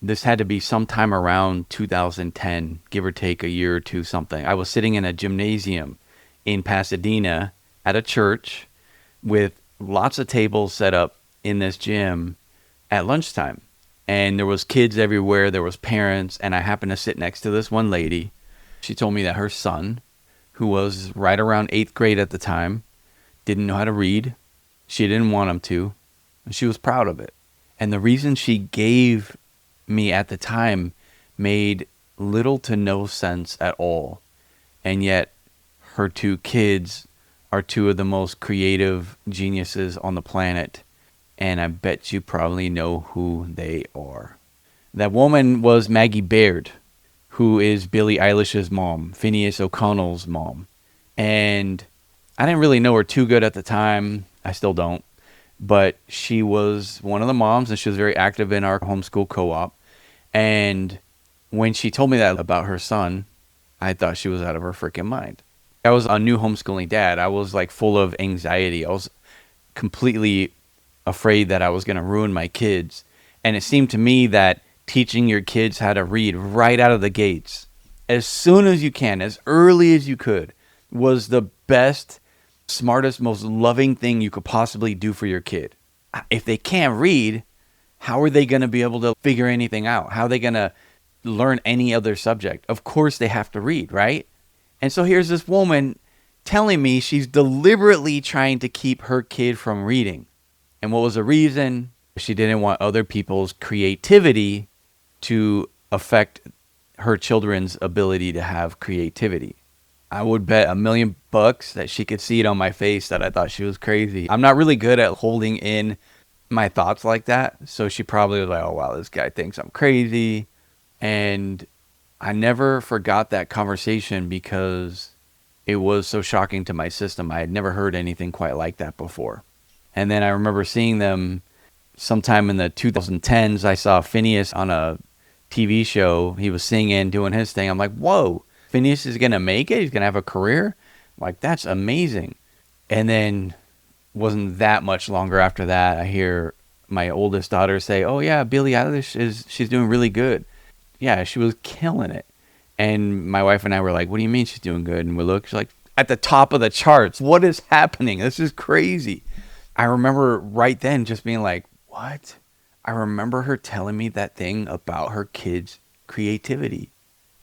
This had to be sometime around 2010, give or take a year or two, something. I was sitting in a gymnasium in Pasadena at a church with lots of tables set up in this gym at lunchtime. And there was kids everywhere, there was parents, and I happened to sit next to this one lady. She told me that her son, who was right around 8th grade at the time, didn't know how to read. She didn't want him to, and she was proud of it. And the reason she gave me at the time made little to no sense at all. And yet her two kids are two of the most creative geniuses on the planet. And I bet you probably know who they are. That woman was Maggie Baird, who is Billie Eilish's mom, Finneas O'Connell's mom. And I didn't really know her too good at the time. I still don't. But she was one of the moms, and she was very active in our homeschool co-op. And when she told me that about her son, I thought she was out of her freaking mind. I was a new homeschooling dad. I was like full of anxiety. I was completely afraid that I was going to ruin my kids. And it seemed to me that teaching your kids how to read right out of the gates, as soon as you can, as early as you could, was the best, smartest, most loving thing you could possibly do for your kid. If they can't read, how are they going to be able to figure anything out? How are they going to learn any other subject? Of course they have to read, right? And so here's this woman telling me she's deliberately trying to keep her kid from reading. And what was the reason? She didn't want other people's creativity to affect her children's ability to have creativity. I would bet $1 million that she could see it on my face that I thought she was crazy. I'm not really good at holding in my thoughts like that. So she probably was like, oh, wow, this guy thinks I'm crazy. And I never forgot that conversation because it was so shocking to my system. I had never heard anything quite like that before. And then I remember seeing them sometime in the 2010s. I saw Finneas on a TV show. He was singing, doing his thing. I'm like, whoa, Finneas is going to make it? He's going to have a career? I'm like, that's amazing. And then wasn't that much longer after that, I hear my oldest daughter say, oh yeah, Billie Eilish she's doing really good. Yeah, she was killing it. And my wife and I were like, what do you mean she's doing good? And we look, she's like, at the top of the charts. What is happening? This is crazy. I remember right then just being like, what? I remember her telling me that thing about her kids' creativity.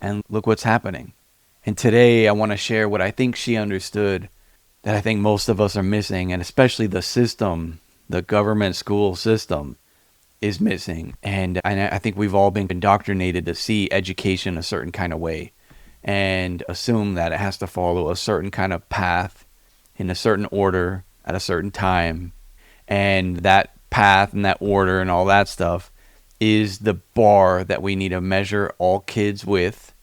And look what's happening. And today I want to share what I think she understood that I think most of us are missing, and especially the system, the government school system is missing. And I think we've all been indoctrinated to see education a certain kind of way and assume that it has to follow a certain kind of path in a certain order at a certain time. And that path and that order and all that stuff is the bar that we need to measure all kids with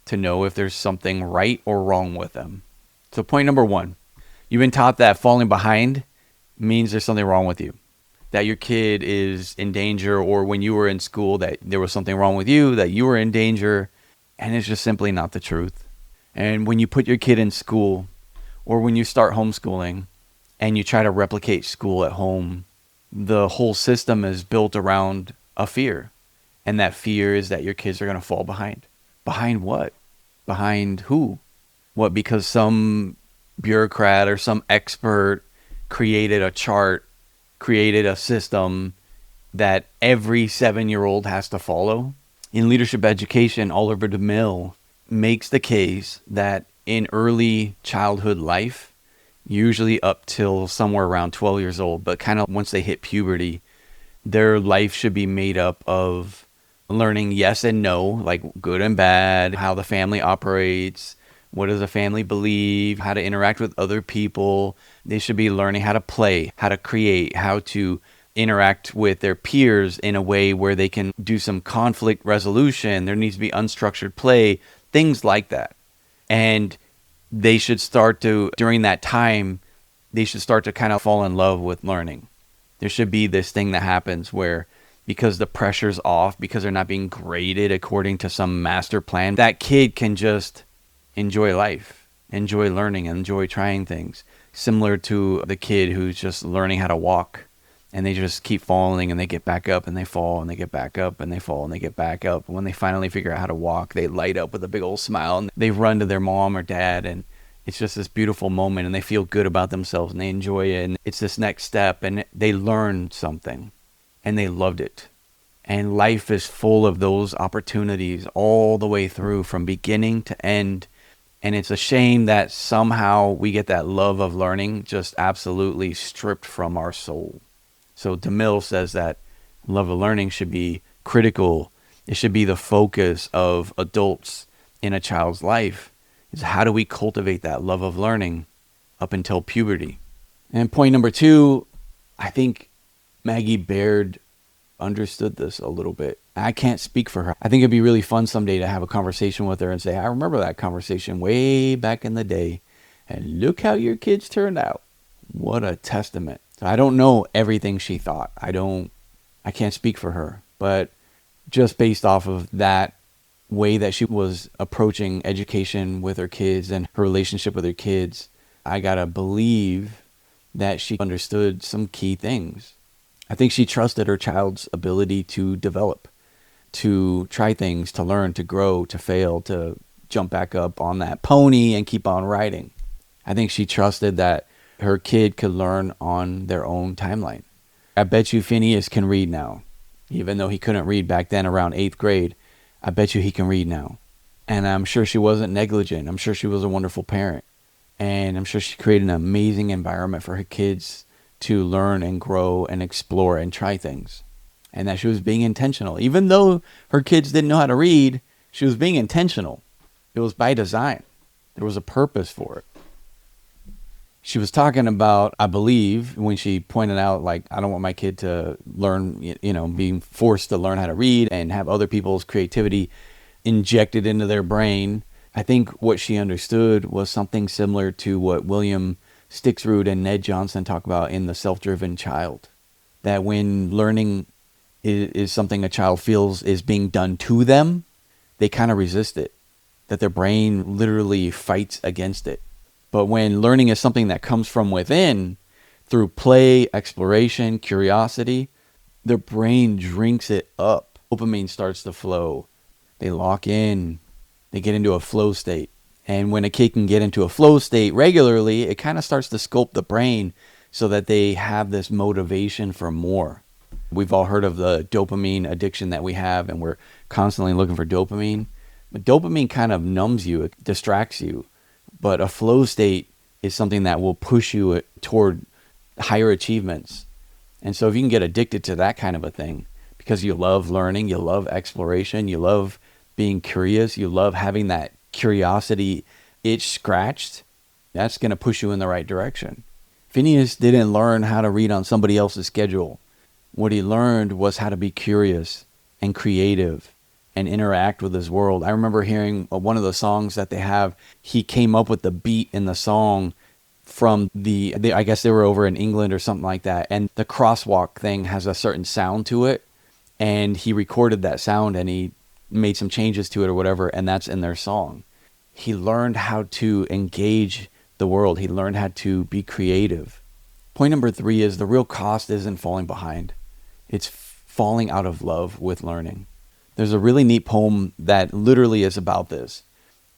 to know if there's something right or wrong with them. So point number one, you've been taught that falling behind means there's something wrong with you, that your kid is in danger, or when you were in school that there was something wrong with you, that you were in danger, and it's just simply not the truth. And when you put your kid in school, or when you start homeschooling and you try to replicate school at home, the whole system is built around a fear. And that fear is that your kids are going to fall behind. Behind what? Behind who? What, because some bureaucrat or some expert created a chart, created a system that every 7-year-old has to follow? In leadership education, Oliver DeMille makes the case that in early childhood life, usually up till somewhere around 12 years old, but kind of once they hit puberty, their life should be made up of learning yes and no, like good and bad, how the family operates, what does a family believe, how to interact with other people. They should be learning how to play, how to create, how to interact with their peers in a way where they can do some conflict resolution. There needs to be unstructured play, things like that. And they should start to, during that time, they should start to kind of fall in love with learning. There should be this thing that happens where, because the pressure's off, because they're not being graded according to some master plan, that kid can just enjoy life, enjoy learning, enjoy trying things. Similar to the kid who's just learning how to walk and they just keep falling, and they get back up, and they fall, and they get back up, and they fall, and they get back up. And when they finally figure out how to walk, they light up with a big old smile, and they run to their mom or dad, and it's just this beautiful moment, and they feel good about themselves, and they enjoy it, and it's this next step, and they learned something, and they loved it. And life is full of those opportunities all the way through, from beginning to end. And it's a shame that somehow we get that love of learning just absolutely stripped from our soul. So DeMille says that love of learning should be critical. It should be the focus of adults in a child's life. Is how do we cultivate that love of learning up until puberty? And point number 2, I think Maggie Baird understood this a little bit. I can't speak for her. I think it'd be really fun someday to have a conversation with her and say, I remember that conversation way back in the day, and look how your kids turned out. What a testament. So I don't know everything she thought. I can't speak for her, but just based off of that way that she was approaching education with her kids and her relationship with her kids, I gotta believe that she understood some key things. I think she trusted her child's ability to develop, to try things, to learn, to grow, to fail, to jump back up on that pony and keep on riding. I think she trusted that her kid could learn on their own timeline. I bet you Phineas can read now, even though he couldn't read back then around 8th grade. I bet you he can read now. And I'm sure she wasn't negligent. I'm sure she was a wonderful parent. And I'm sure she created an amazing environment for her kids to learn and grow and explore and try things. And that she was being intentional. Even though her kids didn't know how to read, she was being intentional. It was by design. There was a purpose for it. She was talking about, I believe, when she pointed out, like, I don't want my kid to learn, being forced to learn how to read and have other people's creativity injected into their brain. I think what she understood was something similar to what William Stixrud and Ned Johnson talk about in The Self-Driven Child. That when learning is something a child feels is being done to them, they kind of resist it. That their brain literally fights against it. But when learning is something that comes from within, through play, exploration, curiosity, their brain drinks it up. Dopamine starts to flow. They lock in. They get into a flow state. And when a kid can get into a flow state regularly, it kind of starts to sculpt the brain so that they have this motivation for more. We've all heard of the dopamine addiction that we have, and we're constantly looking for dopamine. But dopamine kind of numbs you, it distracts you. But a flow state is something that will push you toward higher achievements. And so if you can get addicted to that kind of a thing, because you love learning, you love exploration, you love being curious, you love having that curiosity itch scratched, that's going to push you in the right direction. Phineas didn't learn how to read on somebody else's schedule. What he learned was how to be curious and creative and interact with his world. I remember hearing one of the songs that they have, he came up with the beat in the song from I guess they were over in England or something like that. And the crosswalk thing has a certain sound to it. And he recorded that sound and he made some changes to it or whatever. And that's in their song. He learned how to engage the world. He learned how to be creative. Point number 3 is the real cost isn't falling behind. It's falling out of love with learning. There's a really neat poem that literally is about this.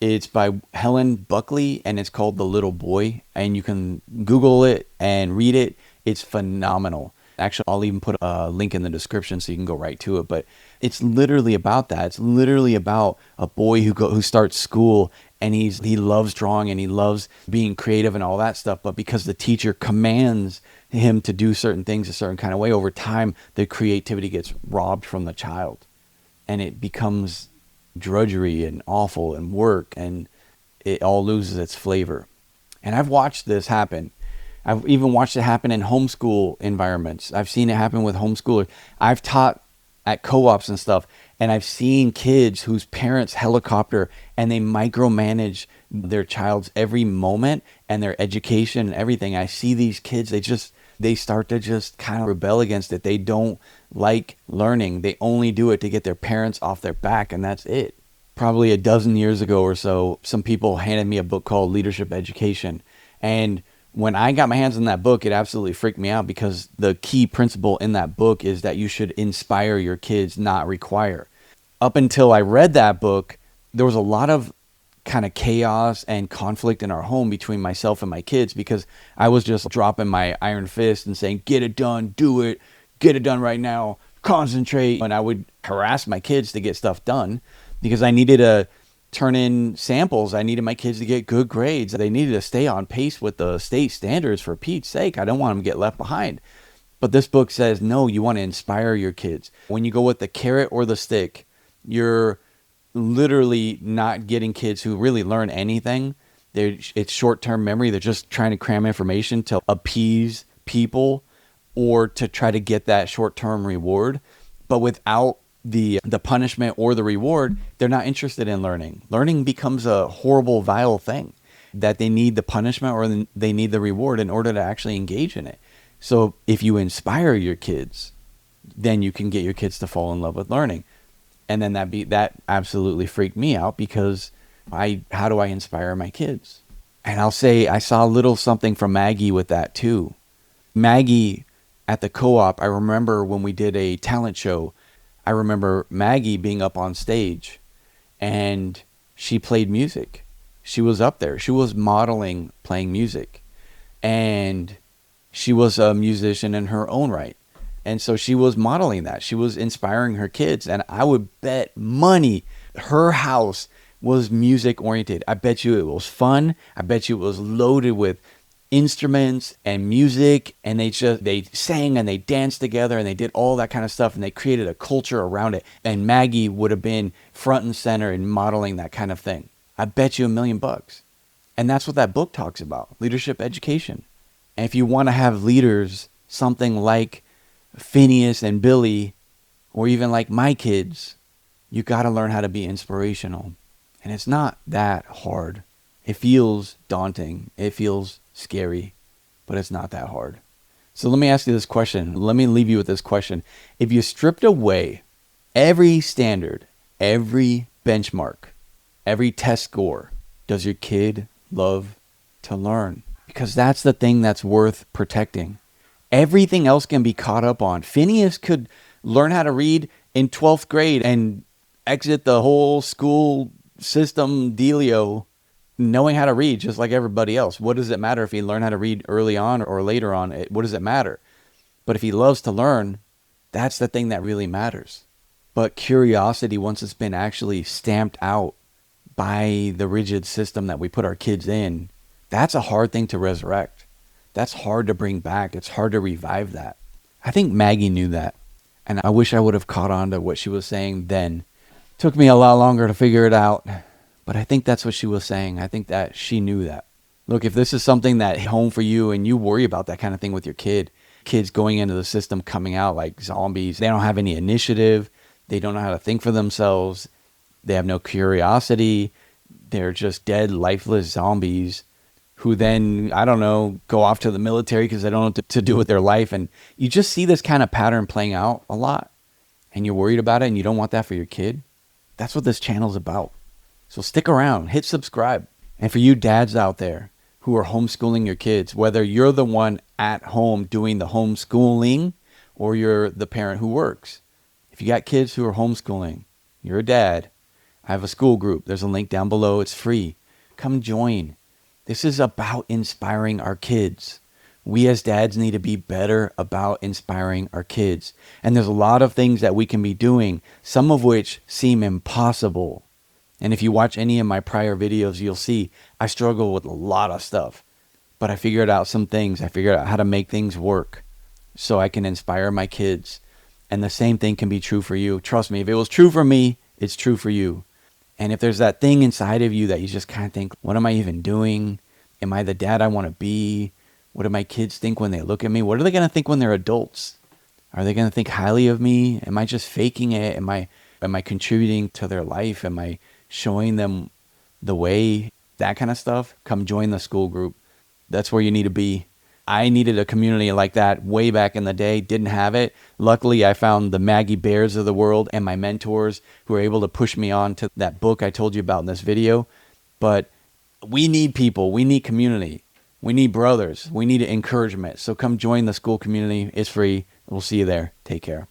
It's by Helen Buckley and it's called The Little Boy. And you can Google it and read it. It's phenomenal. Actually, I'll even put a link in the description so you can go right to it. But it's literally about that. It's literally about a boy who starts school and he loves drawing and he loves being creative and all that stuff. But because the teacher commands him to do certain things a certain kind of way, over time, the creativity gets robbed from the child. And it becomes drudgery and awful and work, and it all loses its flavor. And I've watched this happen. I've even watched it happen in homeschool environments. I've seen it happen with homeschoolers. I've taught at co-ops and stuff, and I've seen kids whose parents helicopter and they micromanage their child's every moment and their education and everything. I see these kids, they start to just kind of rebel against it. They don't like learning. They only do it to get their parents off their back, and that's it. Probably a dozen years ago or so, some people handed me a book called Leadership Education. And When I got my hands on that book, it absolutely freaked me out because the key principle in that book is that you should inspire your kids, not require. Up until I read that book, there was a lot of kind of chaos and conflict in our home between myself and my kids because I was just dropping my iron fist and saying, get it done, do it, get it done right now, concentrate. And I would harass my kids to get stuff done because I needed to turn in samples. I needed my kids to get good grades. They needed to stay on pace with the state standards, for Pete's sake. I don't want them to get left behind. But this book says, no, you want to inspire your kids. When you go with the carrot or the stick, you're literally not getting kids who really learn anything. It's short-term memory. They're just trying to cram information to appease people or to try to get that short-term reward. But without the punishment or the reward, they're not interested in learning. Learning becomes a horrible, vile thing that they need the punishment or they need the reward in order to actually engage in it. So if you inspire your kids, then you can get your kids to fall in love with learning. And then that absolutely freaked me out because how do I inspire my kids? And I'll say I saw a little something from Maggie with that too. Maggie at the co-op, I remember when we did a talent show, I remember Maggie being up on stage and she played music. She was up there. She was modeling playing music. And she was a musician in her own right. And so she was modeling that. She was inspiring her kids. And I would bet money her house was music oriented. I bet you it was fun. I bet you it was loaded with instruments and music. And they sang and they danced together and they did all that kind of stuff. And they created a culture around it. And Maggie would have been front and center in modeling that kind of thing. I bet you $1 million. And that's what that book talks about, leadership education. And if you want to have leaders, something like Finneas and Billie, or even like my kids, you got to learn how to be inspirational. And it's not that hard. It feels daunting. It feels scary, but it's not that hard. So let me ask you this question. Let me leave you with this question. If you stripped away every standard, every benchmark, every test score, does your kid love to learn? Because that's the thing that's worth protecting. Everything else can be caught up on. Finneas could learn how to read in 12th grade and exit the whole school system dealio knowing how to read just like everybody else. What does it matter if he learned how to read early on or later on? What does it matter? But if he loves to learn, that's the thing that really matters. But curiosity, once it's been actually stamped out by the rigid system that we put our kids in, that's a hard thing to resurrect. That's hard to bring back. It's hard to revive that. I think Maggie knew that. And I wish I would have caught on to what she was saying then. Took me a lot longer to figure it out. But I think that's what she was saying. I think that she knew that. Look, if this is something that hit home for you and you worry about that kind of thing with your kids going into the system, coming out like zombies, they don't have any initiative. They don't know how to think for themselves. They have no curiosity. They're just dead, lifeless zombies who then, I don't know, go off to the military because they don't know what to do with their life. And you just see this kind of pattern playing out a lot. And you're worried about it and you don't want that for your kid. That's what this channel's about. So stick around, hit subscribe. And for you dads out there who are homeschooling your kids, whether you're the one at home doing the homeschooling or you're the parent who works, if you got kids who are homeschooling, you're a dad, I have a school group. There's a link down below. It's free. Come join. This is about inspiring our kids. We as dads need to be better about inspiring our kids. And there's a lot of things that we can be doing, some of which seem impossible. And if you watch any of my prior videos, you'll see I struggle with a lot of stuff. But I figured out some things. I figured out how to make things work so I can inspire my kids. And the same thing can be true for you. Trust me, if it was true for me, it's true for you. And if there's that thing inside of you that you just kind of think, what am I even doing? Am I the dad I want to be? What do my kids think when they look at me? What are they going to think when they're adults? Are they going to think highly of me? Am I just faking it? Am I contributing to their life? Am I showing them the way? That kind of stuff. Come join the school group. That's where you need to be. I needed a community like that way back in the day. Didn't have it. Luckily, I found the Maggie Bairds of the world and my mentors who were able to push me on to that book I told you about in this video. But we need people. We need community. We need brothers. We need encouragement. So come join the school community. It's free. We'll see you there. Take care.